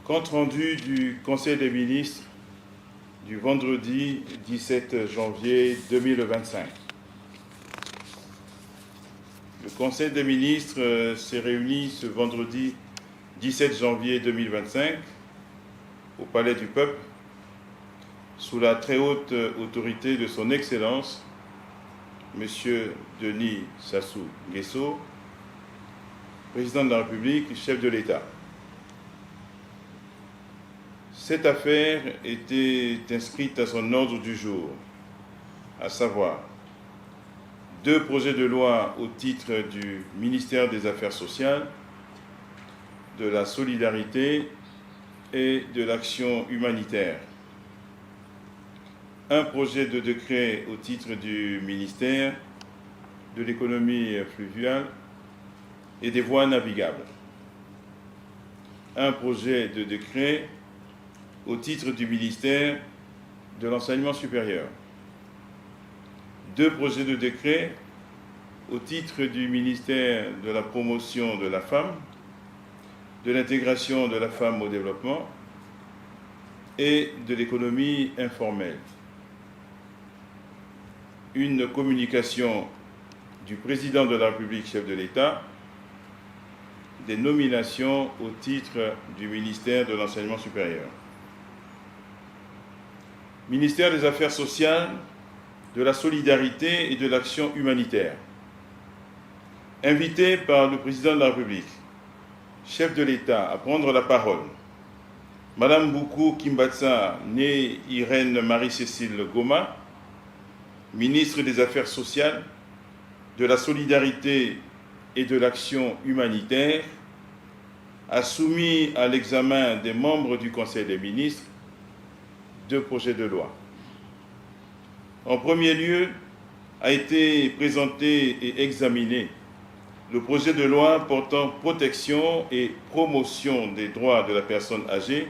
Compte rendu du Conseil des ministres du vendredi 17 janvier 2025. Le Conseil des ministres s'est réuni ce vendredi 17 janvier 2025 au Palais du Peuple sous la très haute autorité de son Excellence, M. Denis Sassou Nguesso, président de la République, chef de l'État. Cette affaire était inscrite à son ordre du jour, à savoir 2 projets de loi au titre du ministère des Affaires sociales, de la solidarité et de l'action humanitaire, un projet de décret au titre du ministère de l'économie fluviale et des voies navigables, un projet de décret au titre du ministère de l'enseignement supérieur, 2 projets de décret au titre du ministère de la promotion de la femme, de l'intégration de la femme au développement et de l'économie informelle. Une communication du président de la République, chef de l'État, des nominations au titre du ministère de l'enseignement supérieur. Ministère des Affaires sociales, de la solidarité et de l'action humanitaire. Invité par le président de la République, chef de l'État, à prendre la parole, Madame Boukou Kimbatsa, née Irène Marie-Cécile Goma, ministre des Affaires sociales, de la solidarité et de l'action humanitaire, a soumis à l'examen des membres du Conseil des ministres 2 projets de loi. En premier lieu, a été présenté et examiné le projet de loi portant protection et promotion des droits de la personne âgée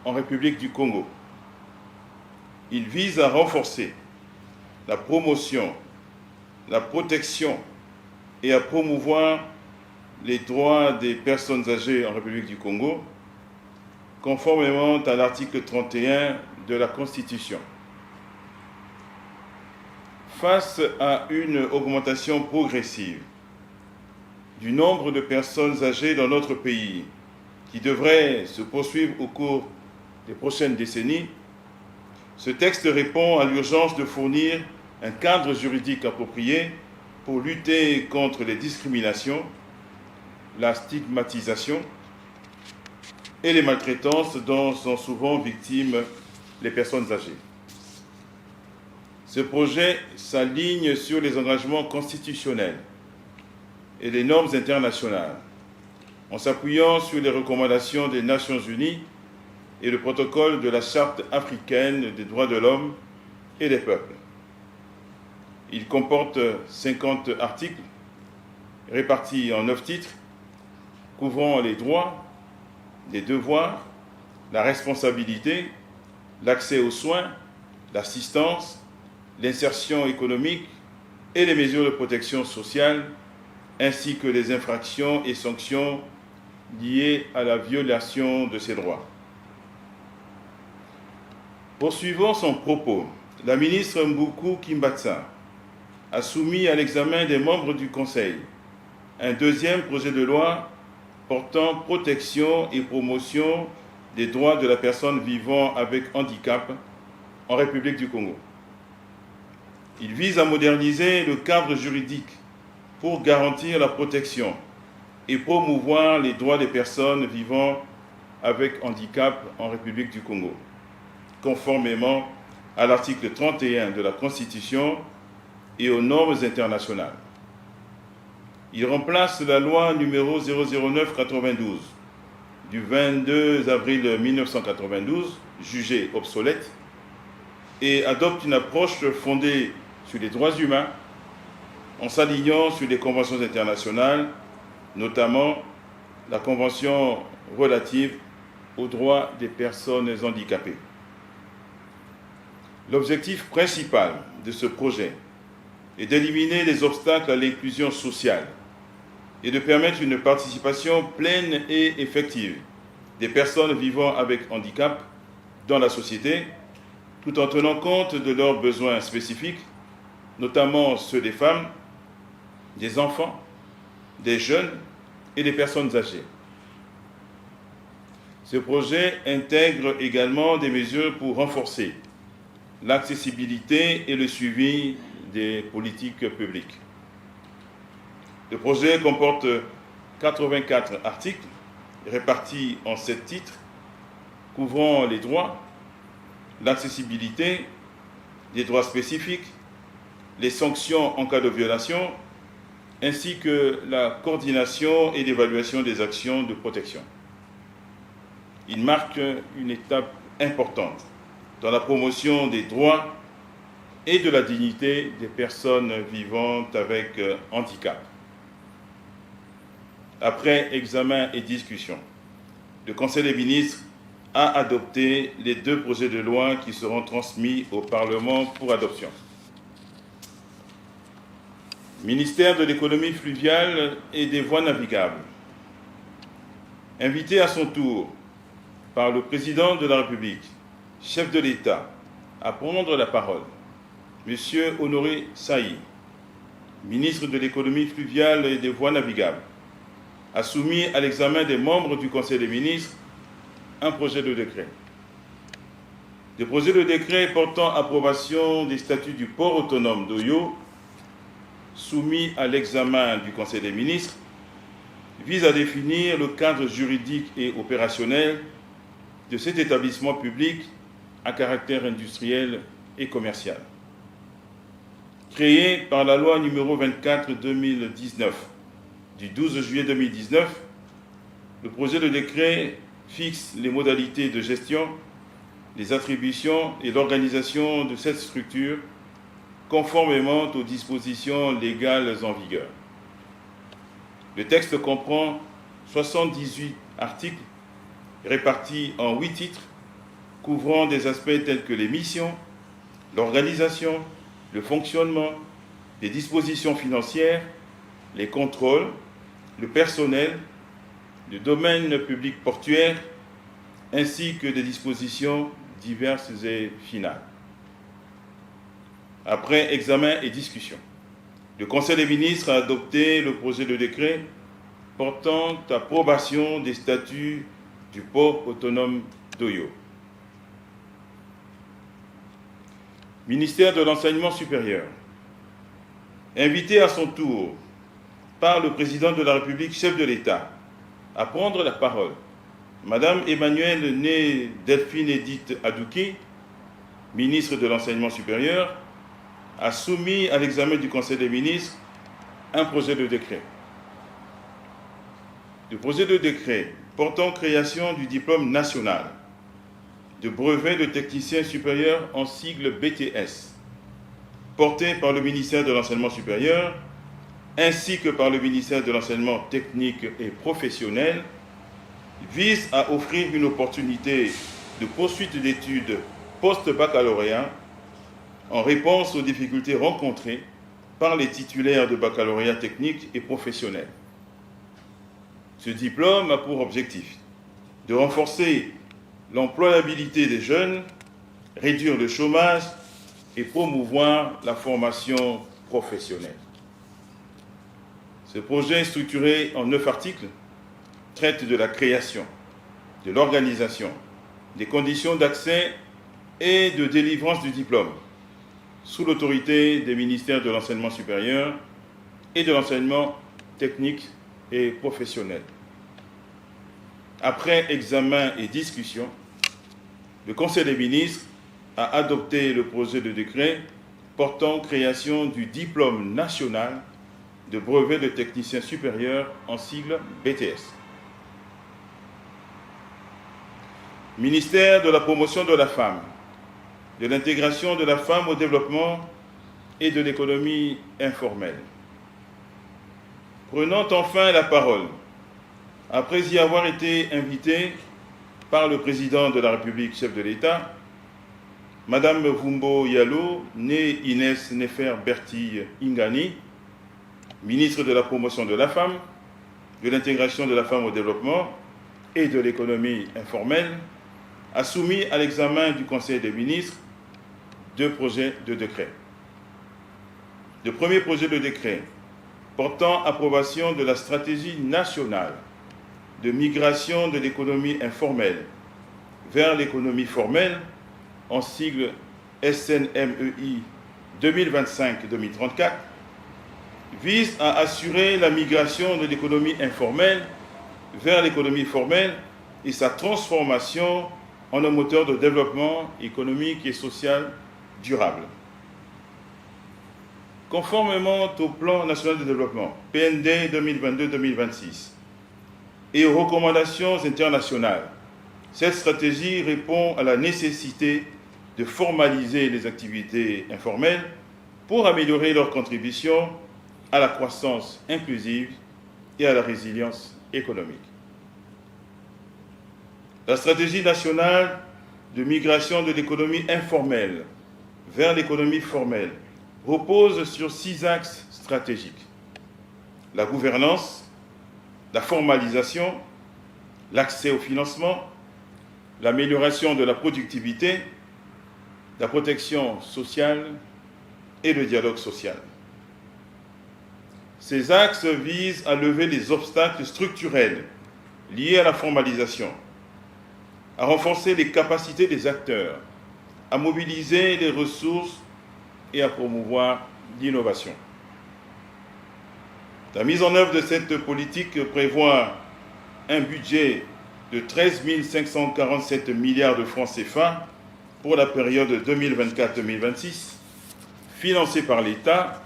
en République du Congo. Il vise à renforcer la promotion, la protection et à promouvoir les droits des personnes âgées en République du Congo, conformément à l'article 31 de la Constitution. Face à une augmentation progressive du nombre de personnes âgées dans notre pays, qui devrait se poursuivre au cours des prochaines décennies, ce texte répond à l'urgence de fournir un cadre juridique approprié pour lutter contre les discriminations, la stigmatisation et les maltraitances dont sont souvent victimes les personnes âgées. Ce projet s'aligne sur les engagements constitutionnels et les normes internationales, en s'appuyant sur les recommandations des Nations Unies et le protocole de la Charte africaine des droits de l'homme et des peuples. Il comporte 50 articles répartis en 9 titres, couvrant les droits, les devoirs, la responsabilité, l'accès aux soins, l'assistance, l'insertion économique et les mesures de protection sociale, ainsi que les infractions et sanctions liées à la violation de ces droits. Poursuivant son propos, la ministre Mboukou Kimbatsa a soumis à l'examen des membres du Conseil un 2e projet de loi portant protection et promotion des droits de la personne vivant avec handicap en République du Congo. Il vise à moderniser le cadre juridique pour garantir la protection et promouvoir les droits des personnes vivant avec handicap en République du Congo, conformément à l'article 31 de la Constitution et aux normes internationales. Il remplace la loi numéro 009/92 du 22 avril 1992, jugée obsolète, et adopte une approche fondée sur les droits humains en s'alignant sur les conventions internationales, notamment la Convention relative aux droits des personnes handicapées. L'objectif principal de ce projet est d'éliminer les obstacles à l'inclusion sociale et de permettre une participation pleine et effective des personnes vivant avec handicap dans la société, tout en tenant compte de leurs besoins spécifiques, notamment ceux des femmes, des enfants, des jeunes et des personnes âgées. Ce projet intègre également des mesures pour renforcer l'accessibilité et le suivi des politiques publiques. Le projet comporte 84 articles répartis en 7 titres, couvrant les droits, l'accessibilité, les droits spécifiques, les sanctions en cas de violation, ainsi que la coordination et l'évaluation des actions de protection. Il marque une étape importante dans la promotion des droits et de la dignité des personnes vivant avec handicap. Après examen et discussion, le Conseil des ministres a adopté les 2 projets de loi qui seront transmis au Parlement pour adoption. Ministère de l'économie fluviale et des voies navigables. Invité à son tour par le président de la République, chef de l'État, à prendre la parole, M. Honoré Saï, ministre de l'économie fluviale et des voies navigables, a soumis à l'examen des membres du Conseil des ministres un projet de décret. Le projet de décret portant approbation des statuts du port autonome d'Oyo, soumis à l'examen du Conseil des ministres, vise à définir le cadre juridique et opérationnel de cet établissement public à caractère industriel et commercial. Créé par la loi numéro 24/2019 du 12 juillet 2019, le projet de décret fixe les modalités de gestion, les attributions et l'organisation de cette structure conformément aux dispositions légales en vigueur. Le texte comprend 78 articles répartis en 8 titres, couvrant des aspects tels que les missions, l'organisation, le fonctionnement, les dispositions financières, les contrôles, le personnel, le domaine public portuaire, ainsi que des dispositions diverses et finales. Après examen et discussion, le Conseil des ministres a adopté le projet de décret portant approbation des statuts du port autonome d'Oyo. Ministère de l'Enseignement supérieur. Invité à son tour par le président de la République, chef de l'État, à prendre la parole, Madame Emmanuelle née Delphine Edith Adouki, ministre de l'Enseignement supérieur, a soumis à l'examen du Conseil des ministres un projet de décret. Le projet de décret portant création du diplôme national de brevet de technicien supérieur en sigle BTS, porté par le ministère de l'Enseignement supérieur ainsi que par le ministère de l'Enseignement technique et professionnel, vise à offrir une opportunité de poursuite d'études post-baccalauréat en réponse aux difficultés rencontrées par les titulaires de baccalauréat technique et professionnel. Ce diplôme a pour objectif de renforcer l'employabilité des jeunes, réduire le chômage et promouvoir la formation professionnelle. Ce projet, structuré en 9 articles, traite de la création, de l'organisation, des conditions d'accès et de délivrance du diplôme, sous l'autorité des ministères de l'Enseignement supérieur et de l'Enseignement technique et professionnel. Après examen et discussion, le Conseil des ministres a adopté le projet de décret portant création du diplôme national de brevet de technicien supérieur en sigle BTS. Ministère de la promotion de la femme, de l'intégration de la femme au développement et de l'économie informelle. Prenant enfin la parole, après y avoir été invité par le président de la République, chef de l'État, Madame Vumbo Yalo, née Inès Nefer Bertille Ingani, ministre de la promotion de la femme, de l'intégration de la femme au développement et de l'économie informelle a soumis à l'examen du Conseil des ministres 2 projets de décret. Le premier projet de décret portant approbation de la stratégie nationale de migration de l'économie informelle vers l'économie formelle, en sigle SNMEI 2025-2034, vise à assurer la migration de l'économie informelle vers l'économie formelle et sa transformation en un moteur de développement économique et social durable. Conformément au Plan national de développement, PND 2022-2026, et aux recommandations internationales, cette stratégie répond à la nécessité de formaliser les activités informelles pour améliorer leur contribution à la croissance inclusive et à la résilience économique. La stratégie nationale de migration de l'économie informelle vers l'économie formelle repose sur 6 axes stratégiques: la gouvernance, la formalisation, l'accès au financement, l'amélioration de la productivité, la protection sociale et le dialogue social. Ces axes visent à lever les obstacles structurels liés à la formalisation, à renforcer les capacités des acteurs, à mobiliser les ressources et à promouvoir l'innovation. La mise en œuvre de cette politique prévoit un budget de 13 547 milliards de francs CFA pour la période 2024-2026, financé par l'État,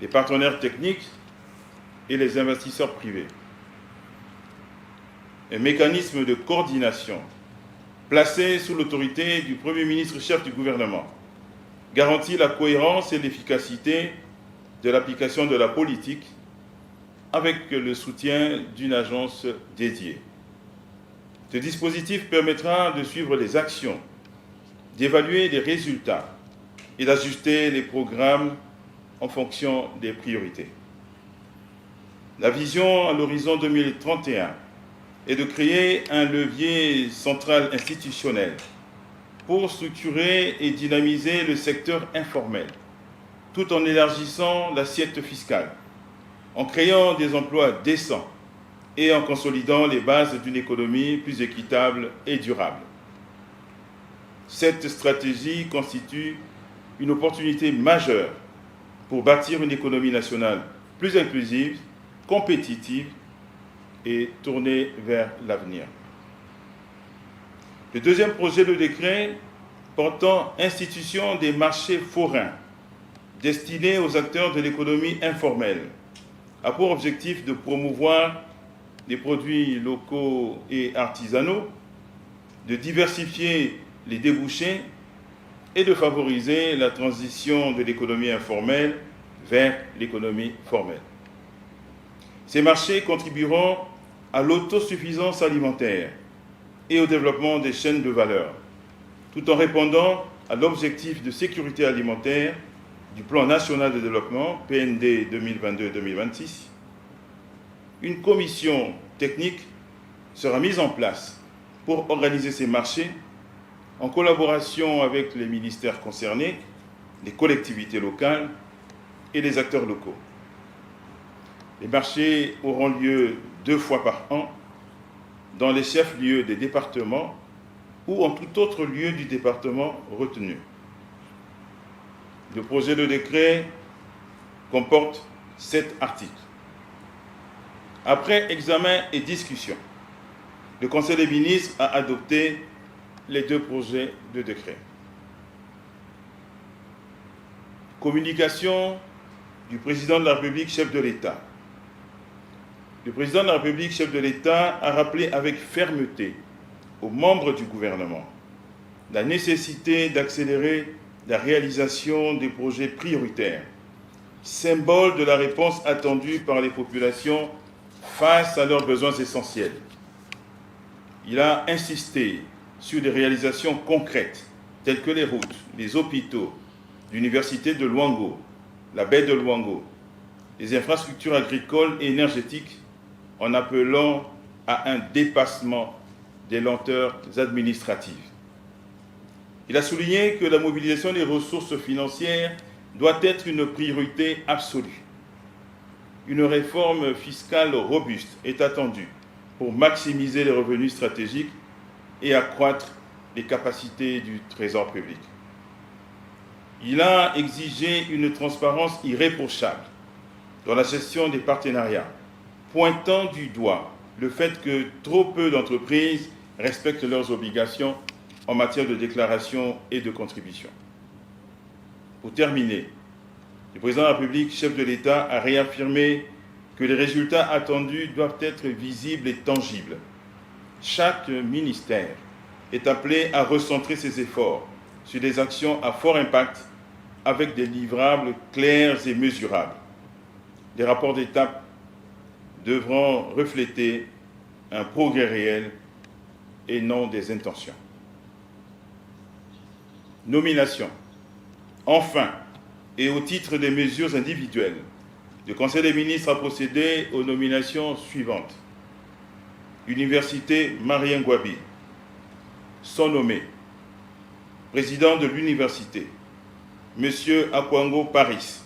les partenaires techniques et les investisseurs privés. Un mécanisme de coordination placé sous l'autorité du Premier ministre chef du gouvernement garantit la cohérence et l'efficacité de l'application de la politique avec le soutien d'une agence dédiée. Ce dispositif permettra de suivre les actions, d'évaluer les résultats et d'ajuster les programmes en fonction des priorités. La vision à l'horizon 2031 est de créer un levier central institutionnel pour structurer et dynamiser le secteur informel, tout en élargissant l'assiette fiscale, en créant des emplois décents et en consolidant les bases d'une économie plus équitable et durable. Cette stratégie constitue une opportunité majeure pour bâtir une économie nationale plus inclusive, compétitive et tournée vers l'avenir. Le deuxième projet de décret portant institution des marchés forains destinés aux acteurs de l'économie informelle a pour objectif de promouvoir les produits locaux et artisanaux, de diversifier les débouchés et de favoriser la transition de l'économie informelle vers l'économie formelle. Ces marchés contribueront à l'autosuffisance alimentaire et au développement des chaînes de valeur, tout en répondant à l'objectif de sécurité alimentaire du Plan national de développement, PND 2022-2026. Une commission technique sera mise en place pour organiser ces marchés en collaboration avec les ministères concernés, les collectivités locales et les acteurs locaux. Les marchés auront lieu 2 fois par an dans les chefs-lieux des départements ou en tout autre lieu du département retenu. Le projet de décret comporte 7 articles. Après examen et discussion, le Conseil des ministres a adopté les 2 projets de décret. Communication du Président de la République, chef de l'État. Le Président de la République, chef de l'État, a rappelé avec fermeté aux membres du gouvernement la nécessité d'accélérer la réalisation des projets prioritaires, symbole de la réponse attendue par les populations face à leurs besoins essentiels. Il a insisté sur des réalisations concrètes telles que les routes, les hôpitaux, l'université de Luango, la baie de Luango, les infrastructures agricoles et énergétiques, en appelant à un dépassement des lenteurs administratives. Il a souligné que la mobilisation des ressources financières doit être une priorité absolue. Une réforme fiscale robuste est attendue pour maximiser les revenus stratégiques et accroître les capacités du Trésor public. Il a exigé une transparence irréprochable dans la gestion des partenariats, pointant du doigt le fait que trop peu d'entreprises respectent leurs obligations en matière de déclaration et de contribution. Pour terminer, le président de la République, chef de l'État, a réaffirmé que les résultats attendus doivent être visibles et tangibles. Chaque ministère est appelé à recentrer ses efforts sur des actions à fort impact avec des livrables clairs et mesurables. Les rapports d'étape devront refléter un progrès réel et non des intentions. Nomination. Enfin, et au titre des mesures individuelles, le Conseil des ministres a procédé aux nominations suivantes. Université Marien Ngouabi, sont nommés président de l'université, M. Akwango Paris,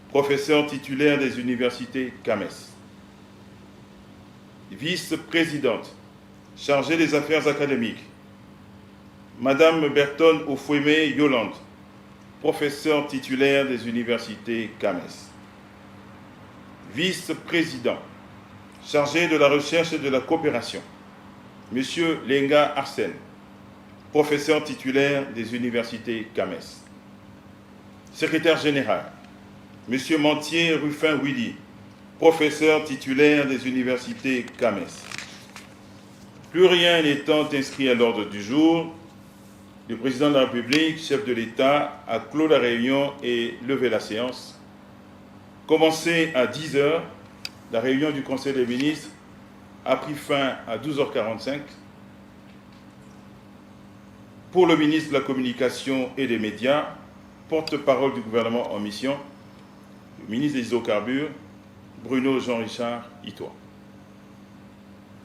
professeur titulaire des universités CAMES. Vice-présidente, chargée des affaires académiques, Madame Berton Ofouémé Yolande, professeur titulaire des universités CAMES. Vice-président, chargé de la recherche et de la coopération, M. Lenga Arsène, professeur titulaire des universités CAMES. Secrétaire général, M. Mantier Ruffin Willy, professeur titulaire des universités CAMES. Plus rien n'étant inscrit à l'ordre du jour, le président de la République, chef de l'État, a clos la réunion et levé la séance. Commencée à 10 h, la réunion du Conseil des ministres a pris fin à 12h45. Pour le ministre de la Communication et des Médias, porte-parole du gouvernement en mission, le ministre des Hydrocarbures, Bruno Jean-Richard Itoie.